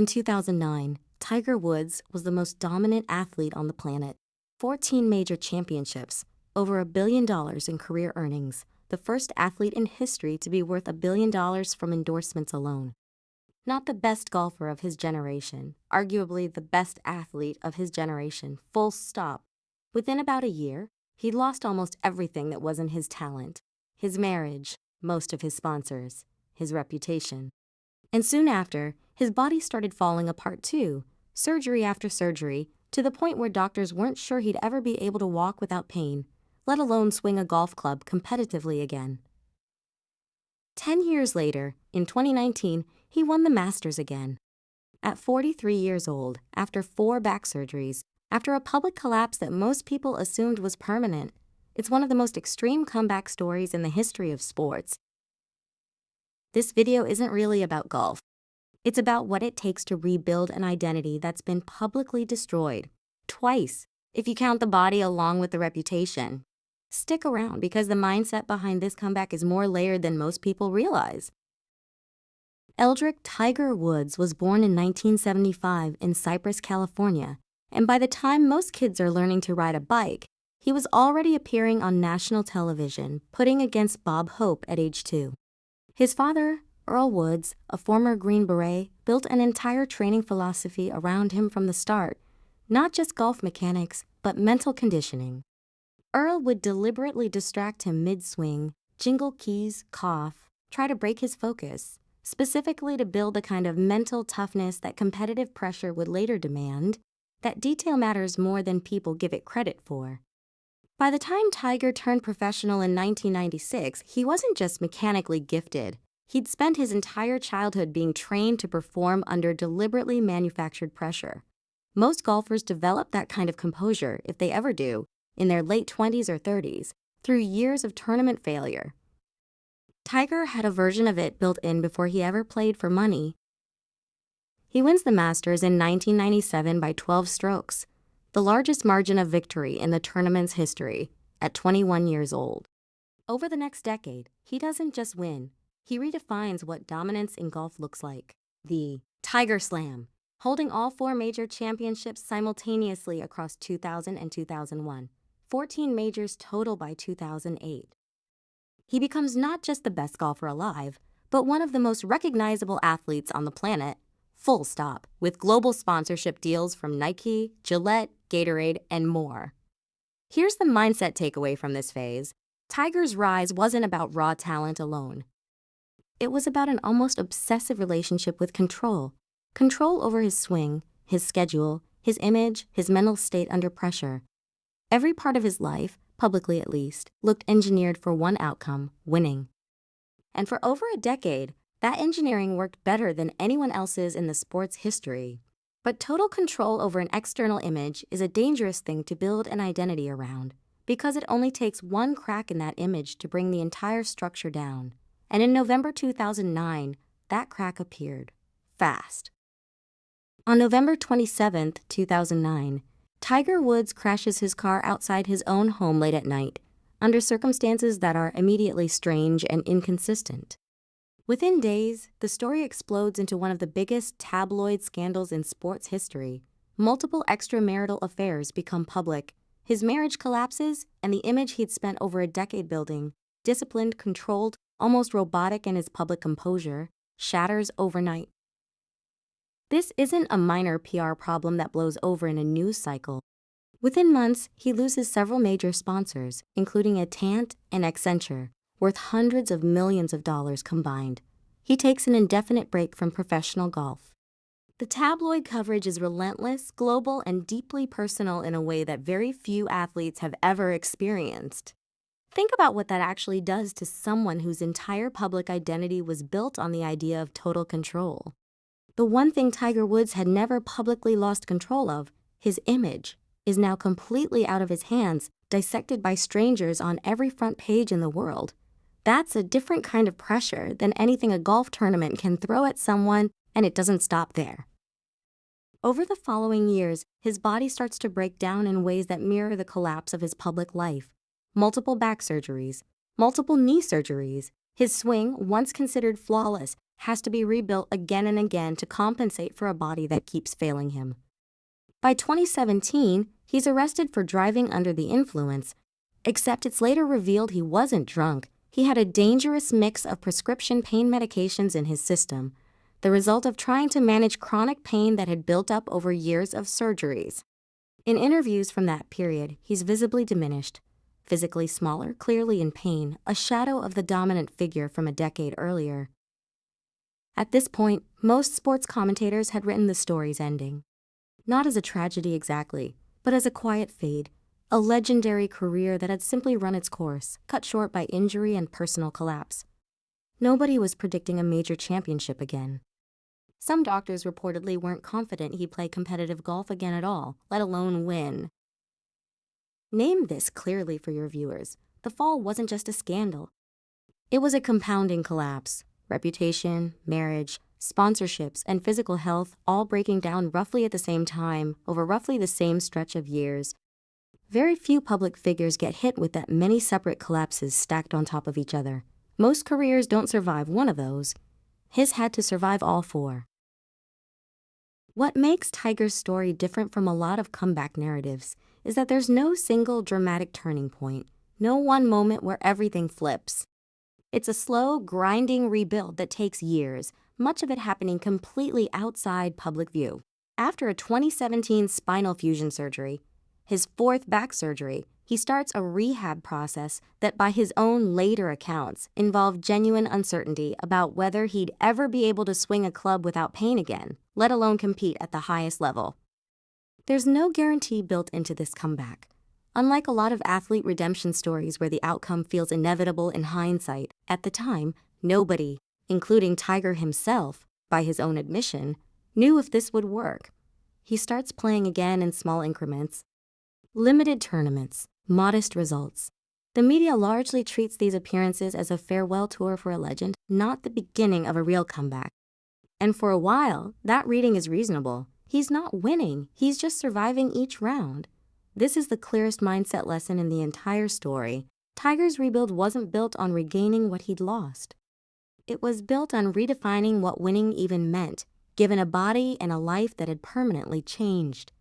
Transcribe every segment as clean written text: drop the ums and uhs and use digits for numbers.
In 2009, Tiger Woods was the most dominant athlete on the planet. 14 major championships, over $1 billion in career earnings, the first athlete in history to be worth $1 billion from endorsements alone. Not the best golfer of his generation, arguably the best athlete of his generation, full stop. Within about a year, he'd lost almost everything that wasn't his talent. His marriage, most of his sponsors, his reputation. And soon after, his body started falling apart too, surgery after surgery, to the point where doctors weren't sure he'd ever be able to walk without pain, let alone swing a golf club competitively again. 10 years later, in 2019, he won the Masters again. At 43 years old, after 4 back surgeries, after a public collapse that most people assumed was permanent, it's one of the most extreme comeback stories in the history of sports. This video isn't really about golf. It's about what it takes to rebuild an identity that's been publicly destroyed. Twice, if you count the body along with the reputation. Stick around because the mindset behind this comeback is more layered than most people realize. Eldrick Tiger Woods was born in 1975 in Cypress, California, and by the time most kids are learning to ride a bike, he was already appearing on national television, putting against Bob Hope at age 2. His father, Earl Woods, a former Green Beret, built an entire training philosophy around him from the start, not just golf mechanics, but mental conditioning. Earl would deliberately distract him mid-swing, jingle keys, cough, try to break his focus, specifically to build the kind of mental toughness that competitive pressure would later demand. That detail matters more than people give it credit for. By the time Tiger turned professional in 1996, he wasn't just mechanically gifted. He'd spent his entire childhood being trained to perform under deliberately manufactured pressure. Most golfers develop that kind of composure, if they ever do, in their late 20s or 30s, through years of tournament failure. Tiger had a version of it built in before he ever played for money. He wins the Masters in 1997 by 12 strokes, the largest margin of victory in the tournament's history, at 21 years old. Over the next decade, he doesn't just win, he redefines what dominance in golf looks like. The Tiger Slam, holding all 4 major championships simultaneously across 2000 and 2001, 14 majors total by 2008. He becomes not just the best golfer alive, but one of the most recognizable athletes on the planet, full stop, with global sponsorship deals from Nike, Gillette, Gatorade, and more. Here's the mindset takeaway from this phase. Tiger's rise wasn't about raw talent alone. It was about an almost obsessive relationship with control. Control over his swing, his schedule, his image, his mental state under pressure. Every part of his life, publicly at least, looked engineered for one outcome, winning. And for over a decade, that engineering worked better than anyone else's in the sport's history. But total control over an external image is a dangerous thing to build an identity around, because it only takes one crack in that image to bring the entire structure down. And in November 2009, that crack appeared. Fast. On November 27, 2009, Tiger Woods crashes his car outside his own home late at night, under circumstances that are immediately strange and inconsistent. Within days, the story explodes into one of the biggest tabloid scandals in sports history. Multiple extramarital affairs become public. His marriage collapses, and the image he'd spent over a decade building, disciplined, controlled, almost robotic in his public composure, shatters overnight. This isn't a minor PR problem that blows over in a news cycle. Within months, he loses several major sponsors, including a Tant and Accenture, worth hundreds of millions of dollars combined. He takes an indefinite break from professional golf. The tabloid coverage is relentless, global, and deeply personal in a way that very few athletes have ever experienced. Think about what that actually does to someone whose entire public identity was built on the idea of total control. The one thing Tiger Woods had never publicly lost control of, his image, is now completely out of his hands, dissected by strangers on every front page in the world. That's a different kind of pressure than anything a golf tournament can throw at someone, and it doesn't stop there. Over the following years, his body starts to break down in ways that mirror the collapse of his public life. Multiple back surgeries, multiple knee surgeries. His swing, once considered flawless, has to be rebuilt again and again to compensate for a body that keeps failing him. By 2017, he's arrested for driving under the influence, except it's later revealed he wasn't drunk. He had a dangerous mix of prescription pain medications in his system, the result of trying to manage chronic pain that had built up over years of surgeries. In interviews from that period, he's visibly diminished, physically smaller, clearly in pain, a shadow of the dominant figure from a decade earlier. At this point, most sports commentators had written the story's ending. Not as a tragedy exactly, but as a quiet fade, a legendary career that had simply run its course, cut short by injury and personal collapse. Nobody was predicting a major championship again. Some doctors reportedly weren't confident he'd play competitive golf again at all, let alone win. Name this clearly for your viewers. The fall wasn't just a scandal. It was a compounding collapse. Reputation, marriage, sponsorships, and physical health all breaking down roughly at the same time over roughly the same stretch of years. Very few public figures get hit with that many separate collapses stacked on top of each other. Most careers don't survive one of those. His had to survive all four. What makes Tiger's story different from a lot of comeback narratives is that there's no single dramatic turning point, no one moment where everything flips. It's a slow, grinding rebuild that takes years, much of it happening completely outside public view. After a 2017 spinal fusion surgery, his fourth back surgery, he starts a rehab process that, by his own later accounts, involved genuine uncertainty about whether he'd ever be able to swing a club without pain again, let alone compete at the highest level. There's no guarantee built into this comeback. Unlike a lot of athlete redemption stories where the outcome feels inevitable in hindsight, at the time, nobody, including Tiger himself, by his own admission, knew if this would work. He starts playing again in small increments. Limited tournaments, modest results. The media largely treats these appearances as a farewell tour for a legend, not the beginning of a real comeback. And for a while, that reading is reasonable. He's not winning, he's just surviving each round. This is the clearest mindset lesson in the entire story. Tiger's rebuild wasn't built on regaining what he'd lost. It was built on redefining what winning even meant, given a body and a life that had permanently changed.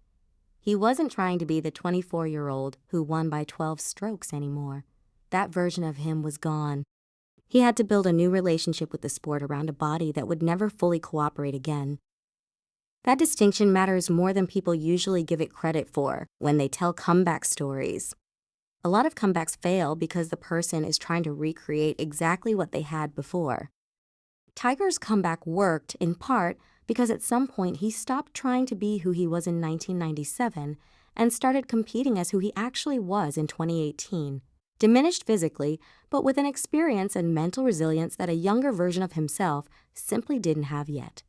He wasn't trying to be the 24-year-old who won by 12 strokes anymore. That version of him was gone. He had to build a new relationship with the sport around a body that would never fully cooperate again. That distinction matters more than people usually give it credit for when they tell comeback stories. A lot of comebacks fail because the person is trying to recreate exactly what they had before. Tiger's comeback worked, in part, because at some point he stopped trying to be who he was in 1997 and started competing as who he actually was in 2018. Diminished physically, but with an experience and mental resilience that a younger version of himself simply didn't have yet.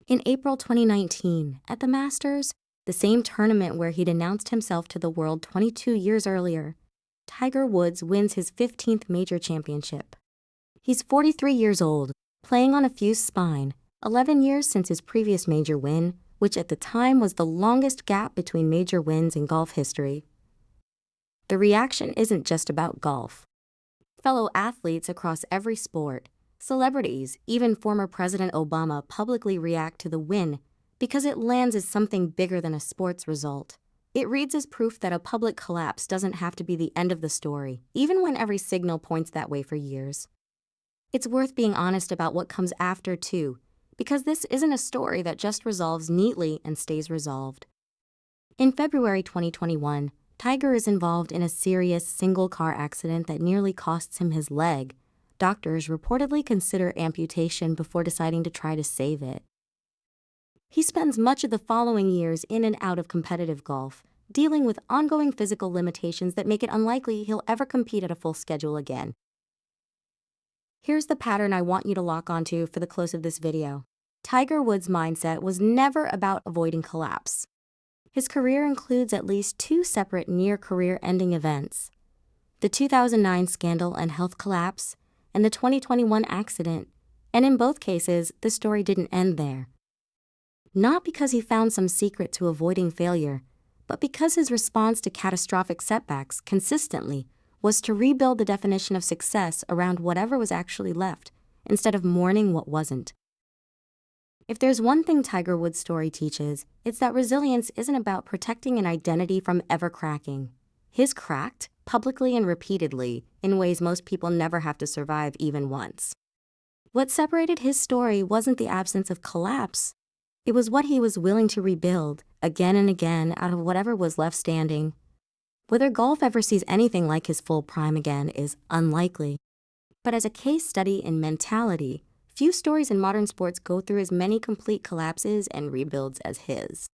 In April 2019, at the Masters, the same tournament where he'd announced himself to the world 22 years earlier, Tiger Woods wins his 15th major championship. He's 43 years old, playing on a fused spine, 11 years since his previous major win, which at the time was the longest gap between major wins in golf history. The reaction isn't just about golf. Fellow athletes across every sport, celebrities, even former President Obama publicly react to the win because it lands as something bigger than a sports result. It reads as proof that a public collapse doesn't have to be the end of the story, even when every signal points that way for years. It's worth being honest about what comes after, too, because this isn't a story that just resolves neatly and stays resolved. In February 2021, Tiger is involved in a serious single-car accident that nearly costs him his leg. Doctors reportedly consider amputation before deciding to try to save it. He spends much of the following years in and out of competitive golf, dealing with ongoing physical limitations that make it unlikely he'll ever compete at a full schedule again. Here's the pattern I want you to lock onto for the close of this video. Tiger Woods' mindset was never about avoiding collapse. His career includes at least two separate near-career-ending events: the 2009 scandal and health collapse, and the 2021 accident, and in both cases, the story didn't end there. Not because he found some secret to avoiding failure, but because his response to catastrophic setbacks consistently was to rebuild the definition of success around whatever was actually left, instead of mourning what wasn't. If there's one thing Tiger Woods' story teaches, it's that resilience isn't about protecting an identity from ever cracking. His cracked, publicly and repeatedly, in ways most people never have to survive even once. What separated his story wasn't the absence of collapse. It was what he was willing to rebuild, again and again, out of whatever was left standing. Whether golf ever sees anything like his full prime again is unlikely. But as a case study in mentality, few stories in modern sports go through as many complete collapses and rebuilds as his.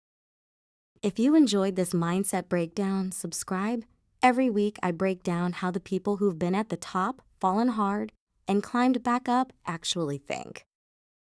If you enjoyed this mindset breakdown, subscribe. Every week I break down how the people who've been at the top, fallen hard, and climbed back up actually think.